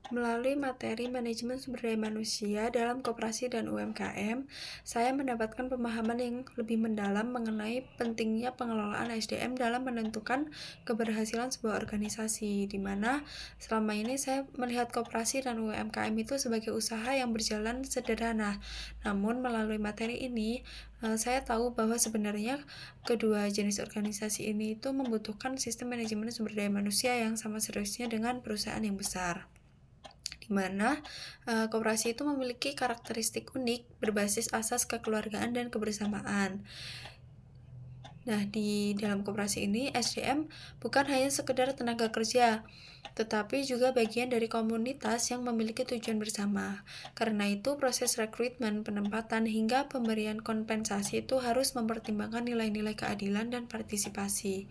Melalui materi manajemen sumber daya manusia dalam koperasi dan UMKM, saya mendapatkan pemahaman yang lebih mendalam mengenai pentingnya pengelolaan SDM dalam menentukan keberhasilan sebuah organisasi, di mana selama ini saya melihat koperasi dan UMKM itu sebagai usaha yang berjalan sederhana. Namun melalui materi ini, saya tahu bahwa sebenarnya kedua jenis organisasi ini itu membutuhkan sistem manajemen sumber daya manusia yang sama seriusnya dengan perusahaan yang besar, di mana koperasi itu memiliki karakteristik unik berbasis asas kekeluargaan dan kebersamaan. Nah, di dalam koperasi ini SDM bukan hanya sekedar tenaga kerja, tetapi juga bagian dari komunitas yang memiliki tujuan bersama. Karena itu, proses rekrutmen, penempatan, hingga pemberian kompensasi itu harus mempertimbangkan nilai-nilai keadilan dan partisipasi.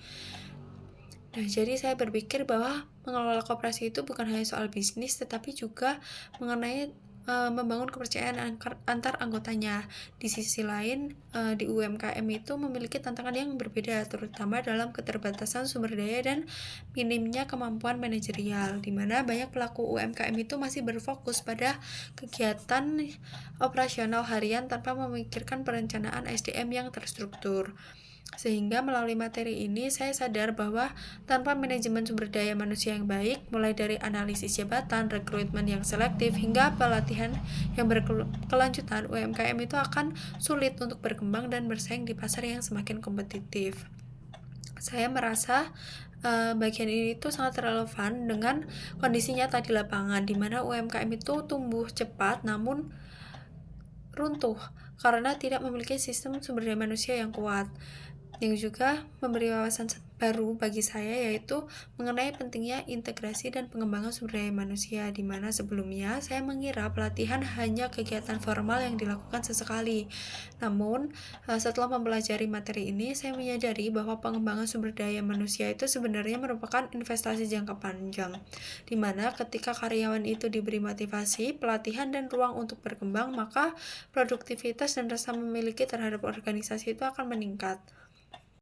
Nah, jadi saya berpikir bahwa mengelola koperasi itu bukan hanya soal bisnis, tetapi juga mengenai membangun kepercayaan antar anggotanya. Di sisi lain, di UMKM itu memiliki tantangan yang berbeda, terutama dalam keterbatasan sumber daya dan minimnya kemampuan manajerial, di mana banyak pelaku UMKM itu masih berfokus pada kegiatan operasional harian tanpa memikirkan perencanaan SDM yang terstruktur. Sehingga melalui materi ini saya sadar bahwa tanpa manajemen sumber daya manusia yang baik, mulai dari analisis jabatan, rekrutmen yang selektif, hingga pelatihan yang berkelanjutan, UMKM itu akan sulit untuk berkembang dan bersaing di pasar yang semakin kompetitif. Saya merasa bagian ini itu sangat relevan dengan kondisi nyata di lapangan, di mana UMKM itu tumbuh cepat namun runtuh karena tidak memiliki sistem sumber daya manusia yang kuat. Yang juga memberi wawasan baru bagi saya, yaitu mengenai pentingnya integrasi dan pengembangan sumber daya manusia, di mana sebelumnya saya mengira pelatihan hanya kegiatan formal yang dilakukan sesekali. Namun, setelah mempelajari materi ini, saya menyadari bahwa pengembangan sumber daya manusia itu sebenarnya merupakan investasi jangka panjang, di mana ketika karyawan itu diberi motivasi, pelatihan, dan ruang untuk berkembang, maka produktivitas dan rasa memiliki terhadap organisasi itu akan meningkat.